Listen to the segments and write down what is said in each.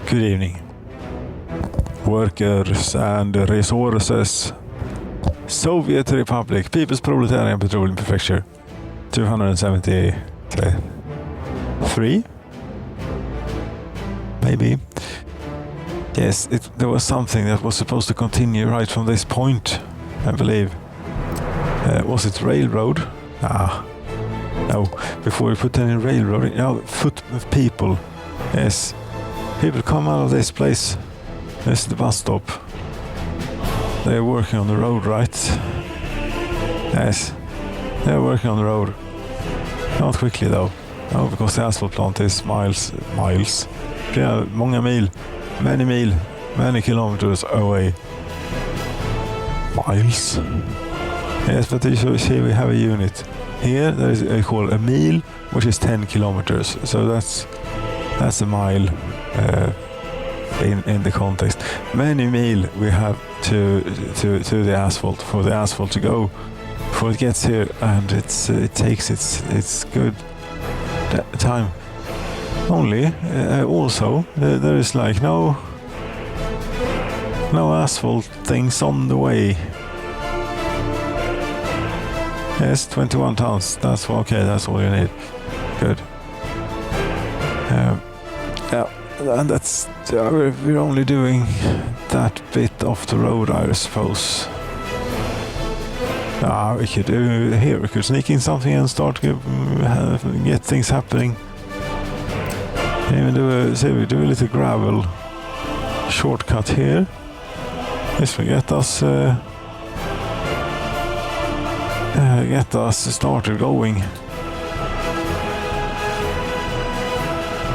Good evening. Workers and resources. Soviet Republic, People's Proletarian Petroleum Prefecture. 273? Maybe. Yes, there was something that was supposed to continue right from this point, I believe. Was it railroad? No. Before we put any railroad, foot of people. Yes. People come out of this place. This is the bus stop. They're working on the road, right? Yes. They're working on the road. Not quickly though. No, because the asphalt plant is miles. Yeah, many kilometers away. Miles? Yes, but you see we have a unit. Here there is called a mile, which is 10 kilometers. So that's a mile in the context. Many mile we have to the asphalt, for the asphalt to go before it gets here, and it takes its good time. Only also there is like no asphalt things on the way. Yes, 21 tons. That's okay. That's all you need. Good. Yeah, and that's we're only doing that bit off the road, I suppose. We could do here. We could sneak in something and start get things happening. Even do a little gravel shortcut here. This will get us started going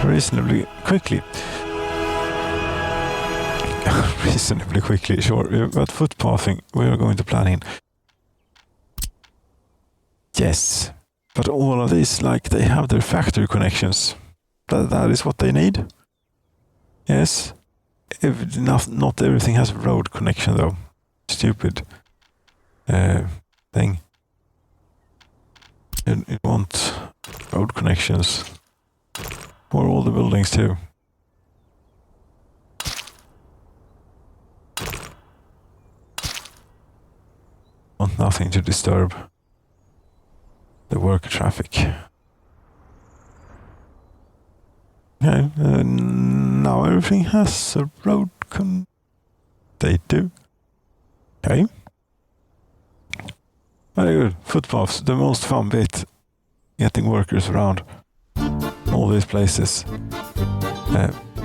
reasonably quickly. Sure. But footpathing we are going to plan in. Yes, but all of these, like, they have their factory connections. That is what they need. Yes. If not everything has a road connection though. Stupid thing. It wants road connections for all the buildings too. Want nothing to disturb the work traffic. Okay, now everything has a road they do. Okay. Very good. Footpaths, the most fun bit. Getting workers around all these places.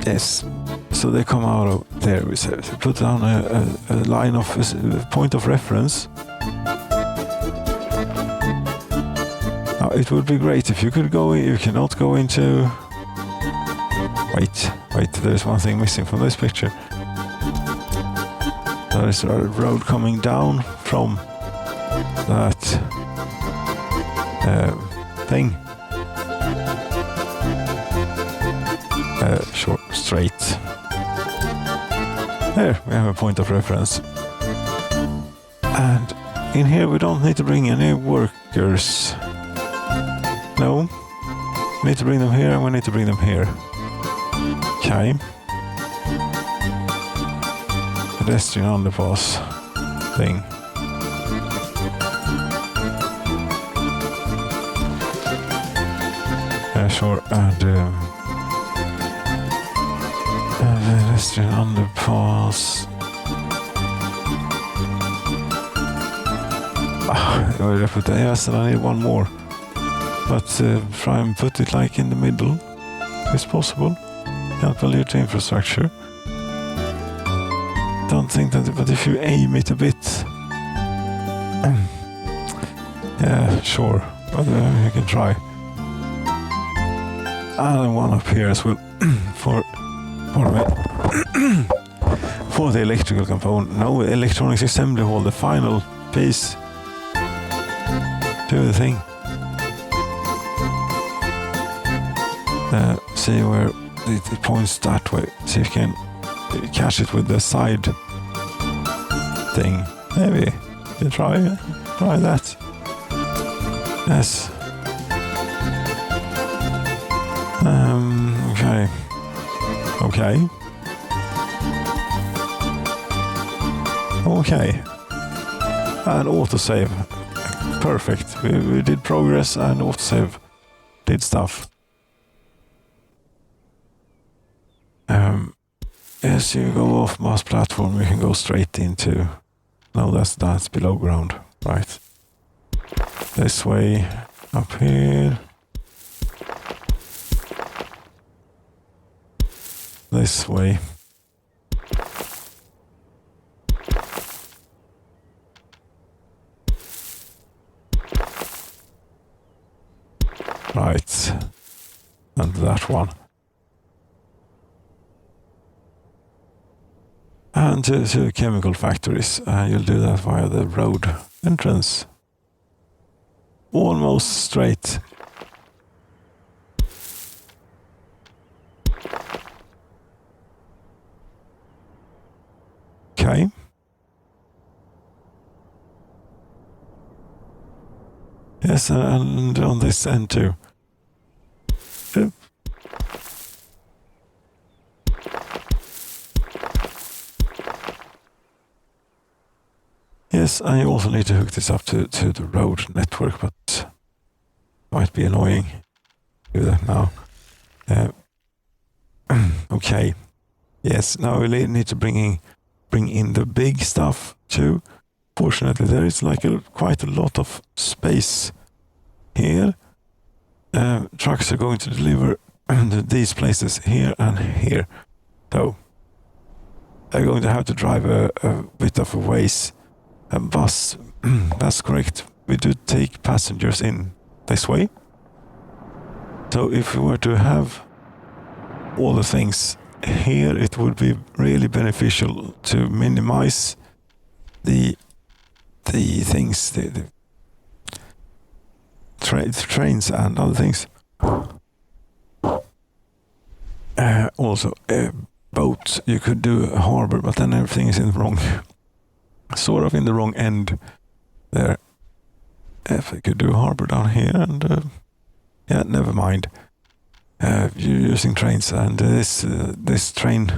Yes. So they come out of there. We say, put down a line of a point of reference. Now, it would be great if you could go in. You cannot go into. Wait, there's one thing missing from this picture. There is a road coming down from that thing. Short, straight. There, we have a point of reference. And in here we don't need to bring any workers. No. We need to bring them here, and we need to bring them here. Okay. Pedestrian underpass thing. Sure, and pedestrian underpass. Yes, and I need one more. But try and put it like in the middle, if it's possible. Can't pollute the infrastructure. Don't think that, but if you aim it a bit, yeah, sure, but you can try. And one up here as well for the electrical component. No, electronics assembly hall, the final piece to the thing. See where it points that way. See if you can catch it with the side thing. Maybe you try that. Yes. Okay. Okay. And autosave. Perfect. We did progress and autosave did stuff. As you go off bus platform, you can go straight into... No, that's below ground. Right. This way, up here. This way. Right. And that one. And to chemical factories. You'll do that via the road entrance. Almost straight. Okay. Yes, and on this end too. Yes, I also need to hook this up to the road network, but might be annoying. Do that now. Okay. Yes, now we need to bring in the big stuff too. Fortunately, there is like quite a lot of space here. Trucks are going to deliver these places here and here. So they're going to have to drive a bit of a ways. A bus, that's correct. We do take passengers in this way. So if we were to have all the things here, it would be really beneficial to minimize the things, the trains and other things. Also, boats, you could do a harbor, but then everything is in the wrong, sort of in the wrong end there. If I could do a harbor down here and, yeah, never mind. You're using trains and this train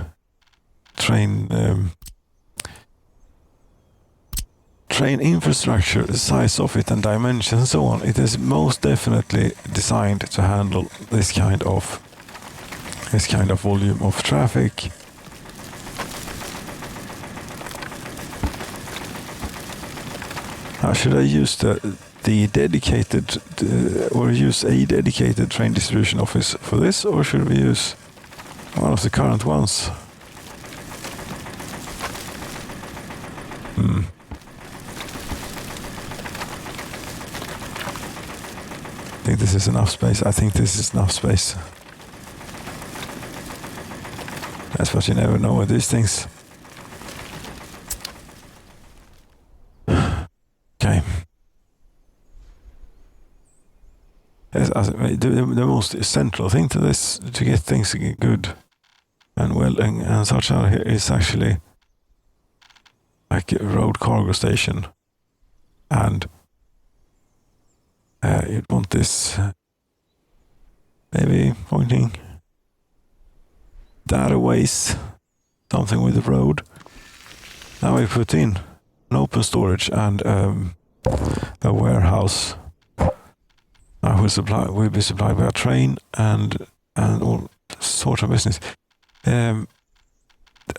infrastructure, the size of it and dimensions and so on, it is most definitely designed to handle this kind of volume of traffic. How should I use the dedicated or use a dedicated train distribution office for this, or should we use one of the current ones? I think this is enough space. I think this is enough space. That's what you never know with these things. Okay. Yes, the most central thing to this, to get things good and well and such out here, is actually like a road cargo station. And you'd want this maybe pointing that aways, something with the road. Now we put in an open storage and a warehouse. Will be supplied by a train and all sorts of business. A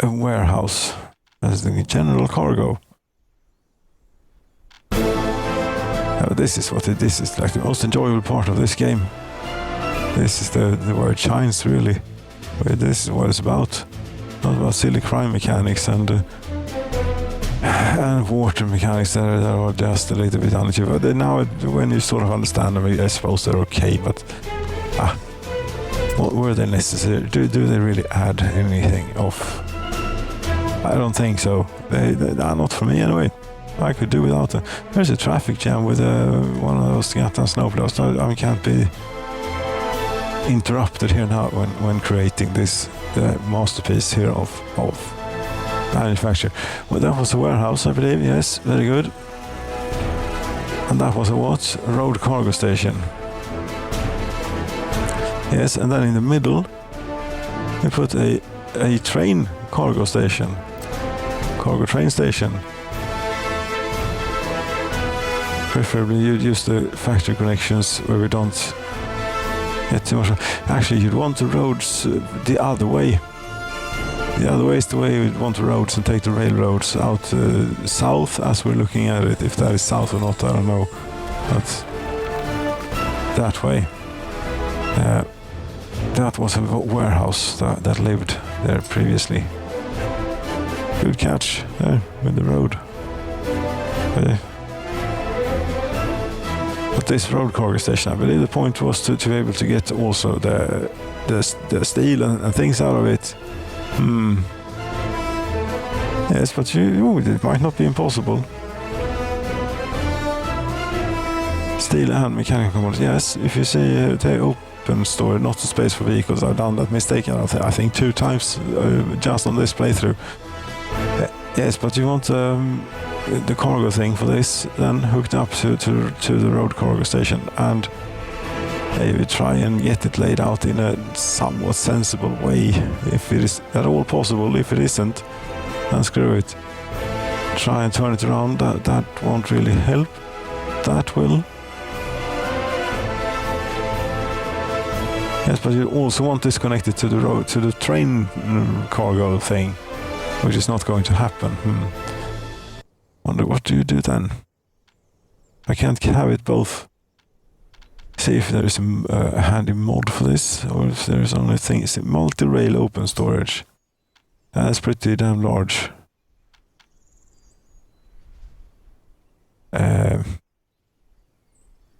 warehouse as the general cargo. This is like the most enjoyable part of this game. This is the where it shines really. This is what it's about. Not about silly crime mechanics and water mechanics that are just a little bit unachievable. But now, when you sort of understand them, I suppose they're okay. But were they necessary? Do they really add anything off? I don't think so. They not for me anyway. I could do without them. There's a traffic jam with one of those Gattan snowplows. I can't be interrupted here now when creating this masterpiece here of manufacture. Well, that was a warehouse, I believe. Yes, very good. And that was a what? A road cargo station. Yes, and then in the middle we put a train cargo station, cargo train station. Preferably you'd use the factory connections where we don't get too much. Actually, you'd want the roads the other way. The other way is the way you'd want the roads and take the railroads out south as we're looking at it. If that is south or not, I don't know. But that way. That was a warehouse that lived there previously. Good catch there with the road. But this road cargo station, I believe the point was to be able to get also the steel and things out of it. Yes, but it might not be impossible. Steel and mechanical components. Yes, if you see the open store, not the space for vehicles, I've done that mistake. I think 2 times just on this playthrough. Yes, but you want the cargo thing for this then hooked up to the road cargo station, and maybe try and get it laid out in a somewhat sensible way, if it is at all possible. If it isn't, then screw it. Try and turn it around. That won't really help. That will. Yes, but you also want this connected to the road, to the train cargo thing, which is not going to happen. Wonder what do you do then? I can't have it both. See if there is a handy mod for this, or if there is only thing. It's multi-rail open storage. That's pretty damn large.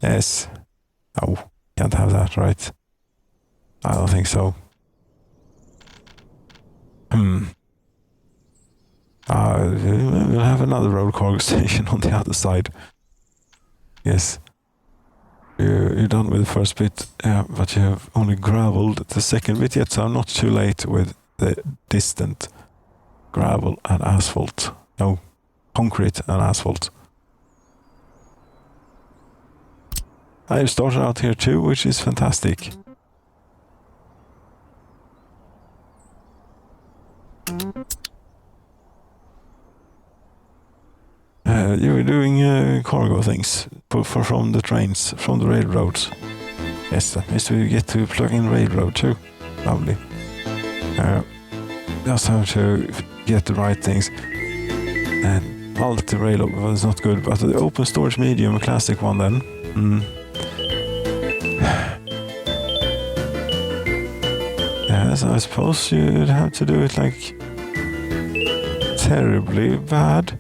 Yes. Oh, can't have that, right? I don't think so. We'll have another road cargo station on the other side. Yes. You're done with the first bit, but you have only gravelled the second bit yet, so I'm not too late with the distant gravel and asphalt. No, concrete and asphalt. I started out here too, which is fantastic. You were doing cargo things from the trains, from the railroads. Yes, that means we get to plug in railroad too. Lovely. Just have to get the right things. And multi-rail was not good, but the open storage medium, a classic one then. Yes, I suppose you'd have to do it like terribly bad.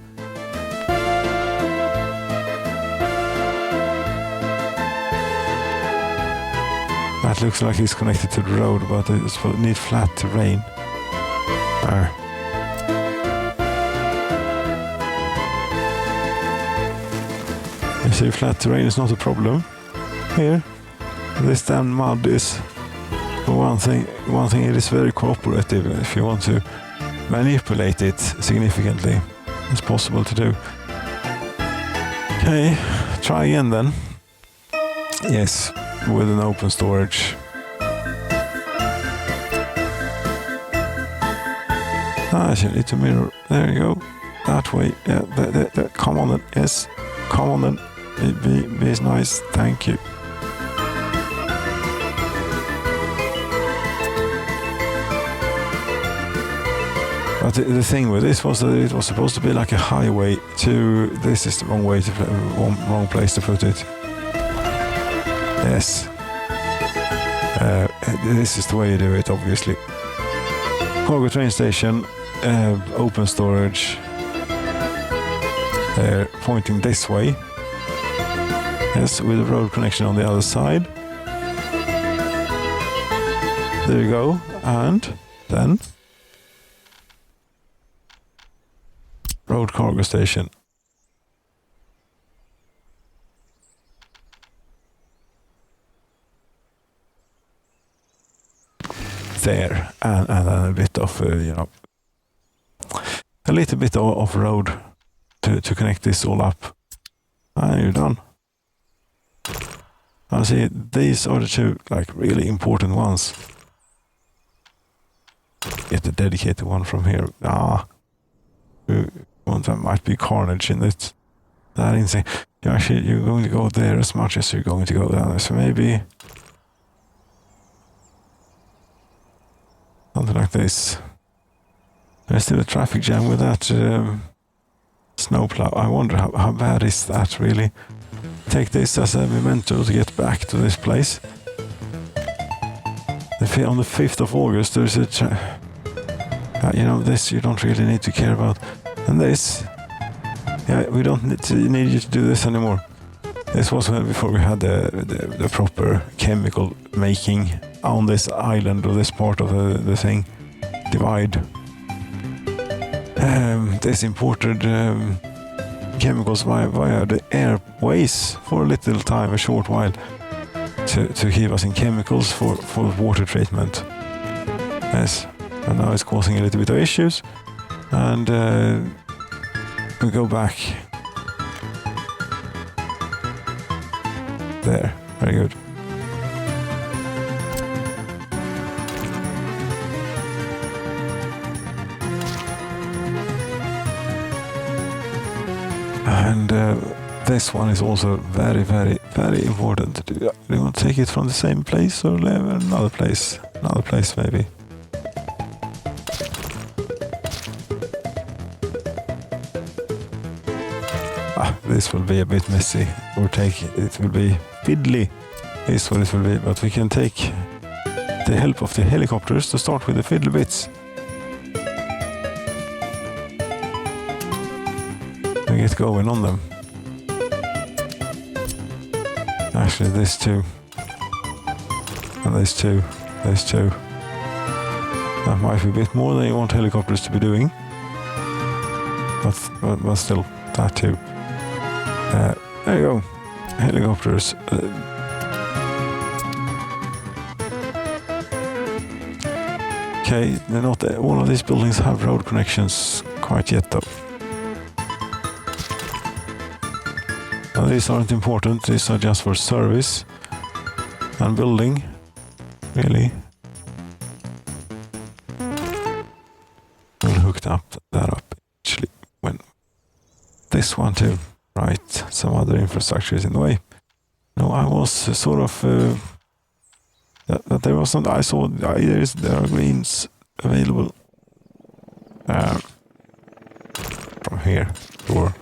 That looks like it's connected to the road, but it's need flat terrain. You see, flat terrain is not a problem. Here, this damn mud is, for one thing it is very cooperative. If you want to manipulate it significantly, it's possible to do. Okay, try again then. Yes, with an open storage. I should need to mirror. There you go. That way. Yeah, that. Come on then. Yes. Come on then. Be nice. Thank you. But the thing with this was that it was supposed to be like a highway to. This is the wrong way to wrong place to put it. Yes. This is the way you do it, obviously. Cargo train station, open storage. Pointing this way. Yes, with a road connection on the other side. There you go. And then road cargo station. There, and then a bit of, a little bit of road to connect this all up. And you're done. I see, these are the two, like, really important ones. Get the dedicated one from here. There might be carnage in it. That insane. You're going to go there as much as you're going to go down there. So maybe something like this. There's still a traffic jam with that snowplow. I wonder how bad is that really? Take this as a memento to get back to this place. On the 5th of August there's a this you don't really need to care about. And this, we don't need you to do this anymore. This was before we had the proper chemical making on this island or this part of the thing divide. This imported chemicals via the airways for a little time, a short while, to keep us in chemicals for water treatment. Yes, and now it's causing a little bit of issues, and we go back there. Very good. And this one is also very, very, very important. Do you want to take it from the same place or another place? Another place maybe. This will be a bit messy. It will be fiddly. Is what it will be. But we can take the help of the helicopters to start with the fiddly bits. And get going on them. Actually, this too. And this too. This too. That might be a bit more than you want helicopters to be doing. But still, that too. There you go. Helicopters. Okay, not all of these buildings have road connections quite yet though. Now, these aren't important, these are just for service and building, really. We'll hook that up actually when this one too. Right, some other infrastructure is in the way. No, I was sort of that there was some. I saw there are greens available from here. Sure.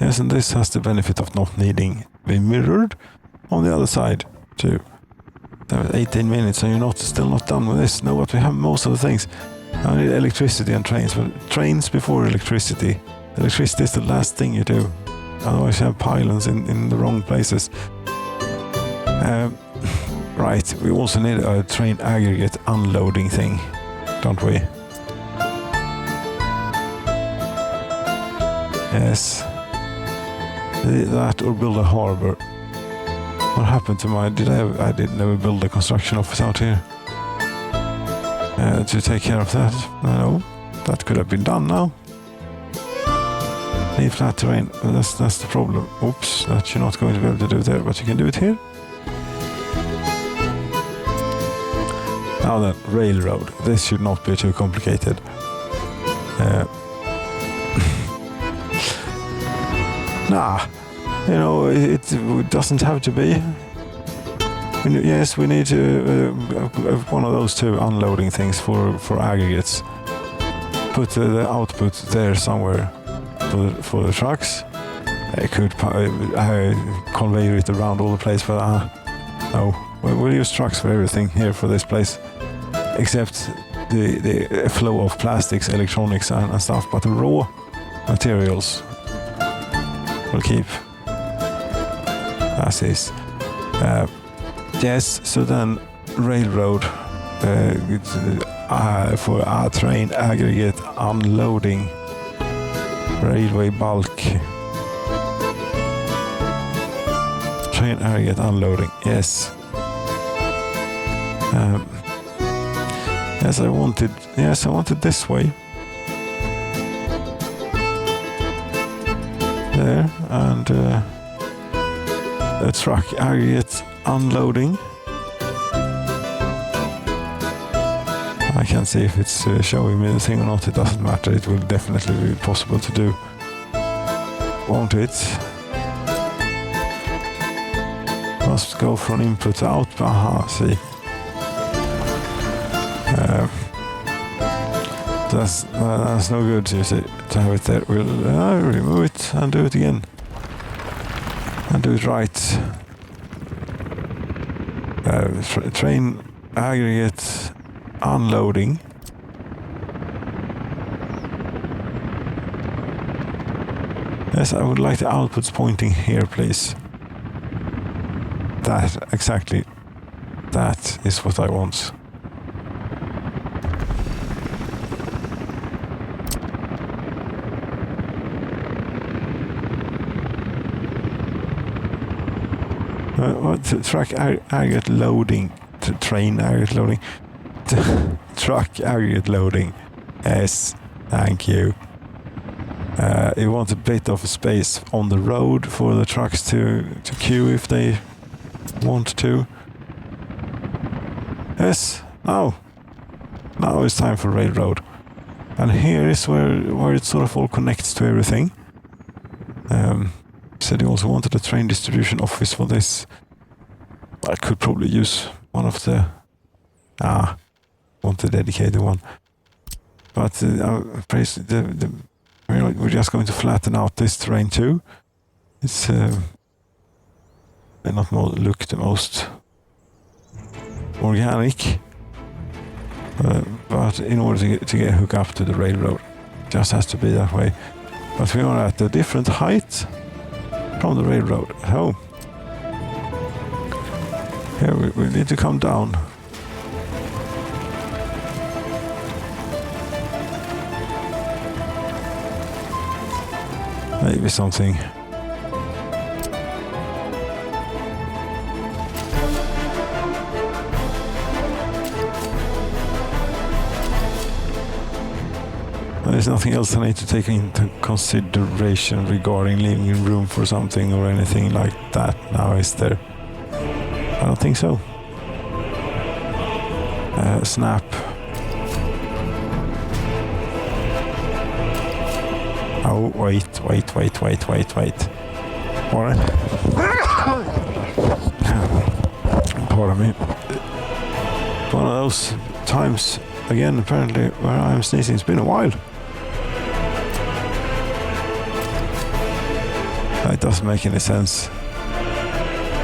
Yes, and this has the benefit of not needing to be mirrored on the other side too. 18 minutes and you're still not done with this. No, but we have most of the things. I need electricity and trains, but trains before electricity. Electricity is the last thing you do. Otherwise you have pylons in the wrong places. Right, we also need a train aggregate unloading thing, don't we? Yes. That or build a harbor. What happened to I didn't never build a construction office out here. To take care of that. No, that could have been done now. Need flat terrain. That's the problem. Oops, that you're not going to be able to do there, but you can do it here. Now then, railroad. This should not be too complicated. Nah, it doesn't have to be. Yes, we need one of those two unloading things for aggregates. Put the output there somewhere for the trucks. I could convey it around all the place, but no. We'll use trucks for everything here for this place, except the flow of plastics, electronics, and stuff. But the raw materials we'll keep as is. Yes, so then railroad for a train aggregate unloading, railway bulk, train aggregate unloading. Yes. Yes, I wanted this way. There, and a truck aggregate unloading. can't see if it's showing me the thing or not. It doesn't matter. It will definitely be possible to do. Won't it? Must go from input to output. Aha, see. That's no good, you see, to have it there. We'll remove it and do it again. And do it right. Train aggregate unloading. Yes, I would like the outputs pointing here, please. That, exactly. That is what I want. Truck aggregate loading. Train aggregate loading. Truck aggregate loading. Yes, thank you. You want a bit of space on the road for the trucks to queue if they want to. Yes, now it's time for railroad. And here is where it sort of all connects to everything. Said he also wanted a train distribution office for this. I could probably use one of the... want a dedicated one. But we're just going to flatten out this terrain too. It's not look the most organic. But in order to get hook up to the railroad, it just has to be that way. But we are at a different height from the railroad. So here we need to come down. Maybe something. There's nothing else I need to take into consideration regarding leaving room for something or anything like that now, is there? I don't think so. Snap. Oh, wait. What? Pardon me. One of those times, again, apparently, where I'm sneezing. It's been a while. It doesn't make any sense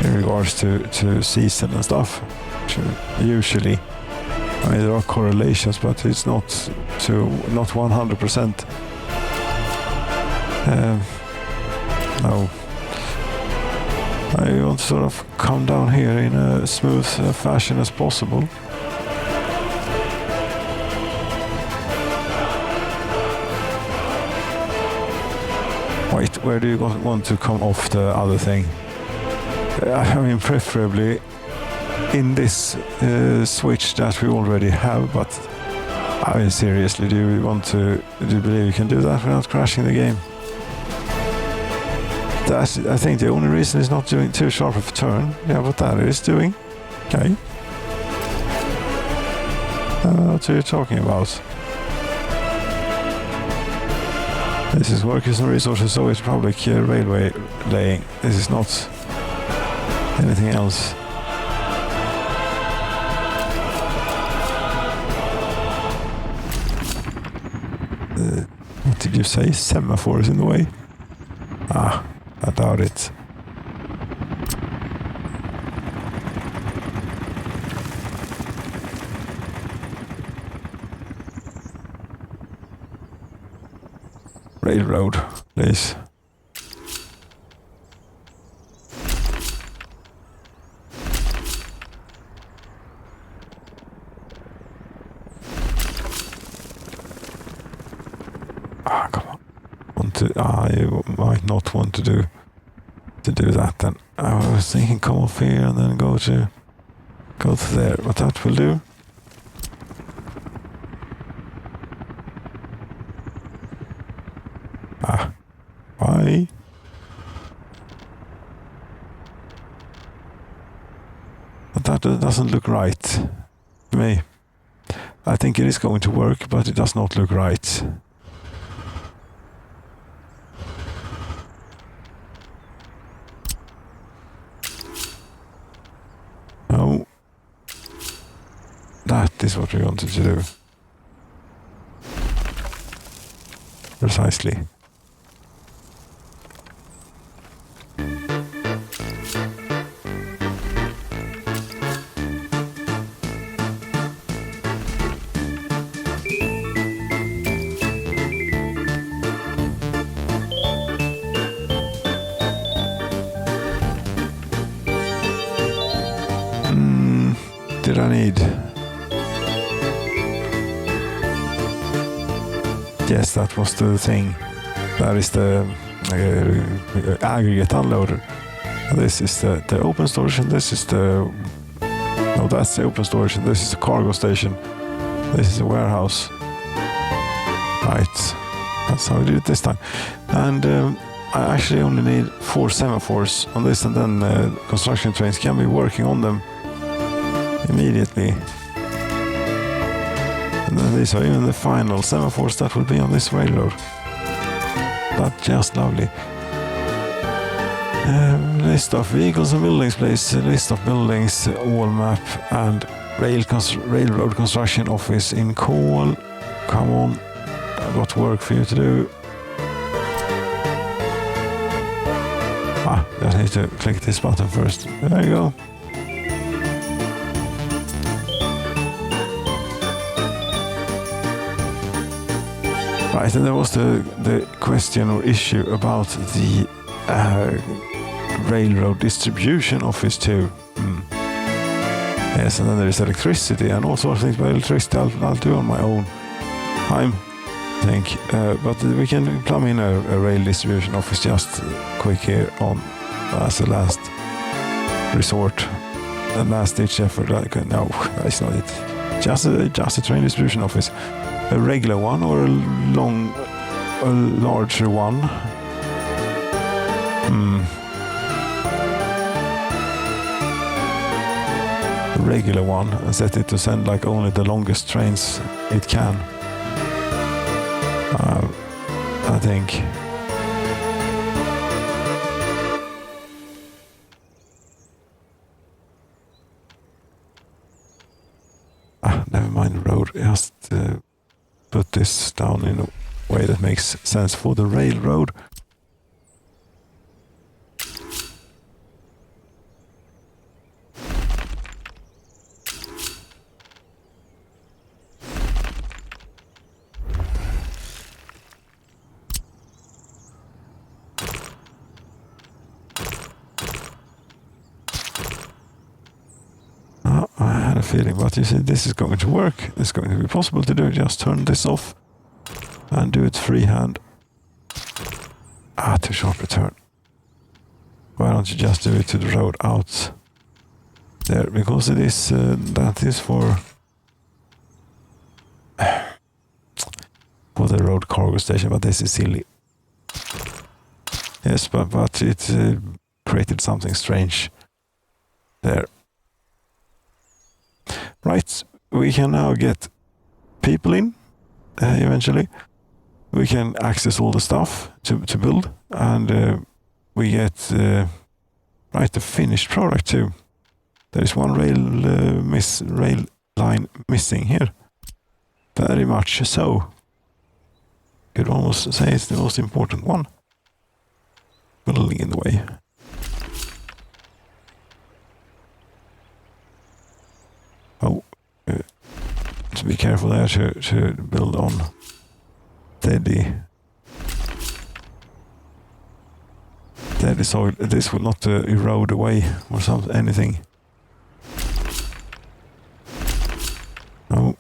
in regards to season and stuff. Usually, I mean, there are correlations, but it's not 100%. No. I want to sort of come down here in a smooth fashion as possible. Wait, where do you want to come off the other thing? I mean, preferably in this switch that we already have, but I mean, seriously, do you believe you can do that without crashing the game? I think the only reason it's not doing too sharp of a turn. Yeah, what that is doing. Okay. What are you talking about? This is Workers and Resources, so it's public railway laying. This is not anything else. What did you say? Semaphore is in the way? I doubt it. Railroad, please. Come on. You might not want to do that then. I was thinking come off here and then go to there, but that will do. Why? But that doesn't look right to me. I think it is going to work, but it does not look right. No. That is what we wanted to do. Precisely. Did I need? Yes, that was the thing. That is the aggregate unloader. This is the open storage, and this is the... No, that's the open storage, and this is the cargo station. This is the warehouse. Right. That's how we did it this time. And I actually only need 4 semaphores on this, and then construction trains can be working on them immediately. And then these are even the final semaphores that will be on this railroad. That's just lovely. List of vehicles and buildings, please. List of buildings, all map, and railroad construction office in Call. Come on, I've got work for you to do. Just need to click this button first. There you go. Right, and there was the question or issue about the railroad distribution office too. Yes, and then there is electricity and all sorts of things. But electricity I'll do on my own time, I think. But we can plumb in a rail distribution office just quick here on as a last resort, a last ditch effort. No, that's not it. Just a train distribution office. A regular one or a larger one? A regular one, and set it to send like only the longest trains it can. I think. Never mind road, just put this down in a way that makes sense for the railroad. Feeling, but you see, this is going to work. It's going to be possible to do. Just turn this off and do it freehand. Too sharp a turn. Why don't you just do it to the road out there? Because it is that is for the road cargo station. But this is silly. Yes, but it created something strange there. Right, we can now get people in eventually. We can access all the stuff to build, and we get the finished product too. There is one rail line missing here. Very much so. Could almost say it's the most important one. Building in the way. To be careful there to build on steady soil. This will not erode away or something, anything. No.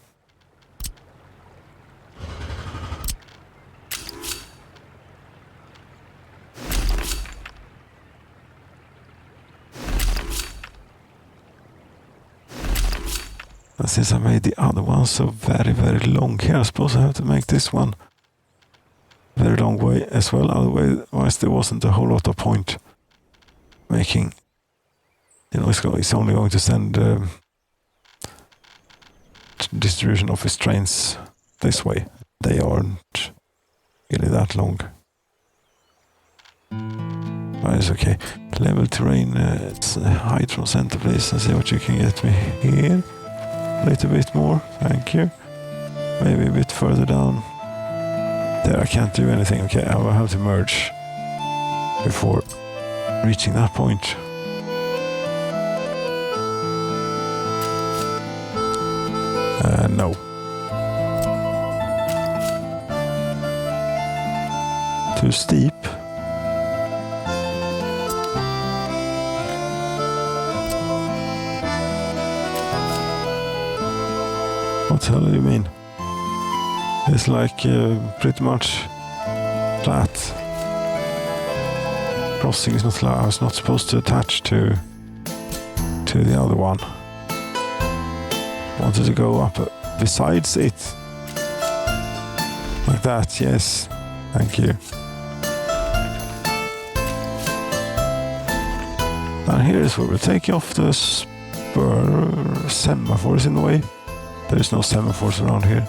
And since I made the other one so very, very long here, I suppose I have to make this one very long way as well. Otherwise there wasn't a whole lot of point making. You know, it's only going to send distribution office trains this way. They aren't really that long. But it's okay. Level terrain, it's height from center, please, and see what you can get me here. A little bit more, thank you. Maybe a bit further down. There, I can't do anything. Okay, I will have to merge before reaching that point. No. Too steep. What the hell do you mean? It's like pretty much flat. Crossing is not allowed. I was not supposed to attach to the other one. Wanted to go up besides it. Like that, yes. Thank you. And here is where we'll take off the spur. Semaphores in the way. There is no semaphores around here.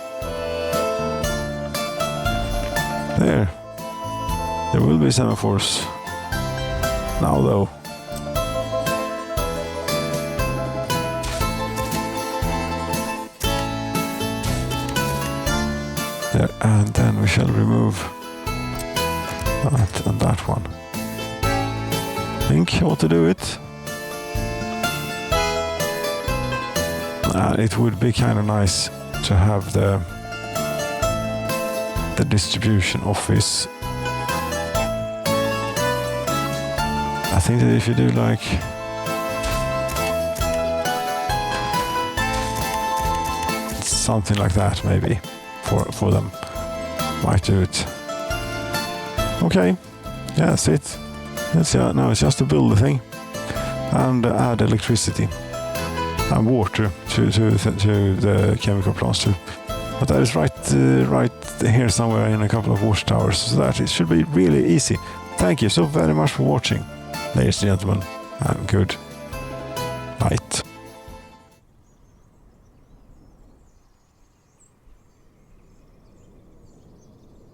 There. There will be semaphores. Now though. There, and then we shall remove that and that one. Think how to do it. It would be kind of nice to have the distribution office. I think that if you do like something like that, maybe for them, might do it. Okay, yeah, that's it. Now it's just to build the thing and add electricity and water to the chemical plants too. But that is right here somewhere in a couple of watchtowers, so that it should be really easy. Thank you so very much for watching, ladies and gentlemen, and good night.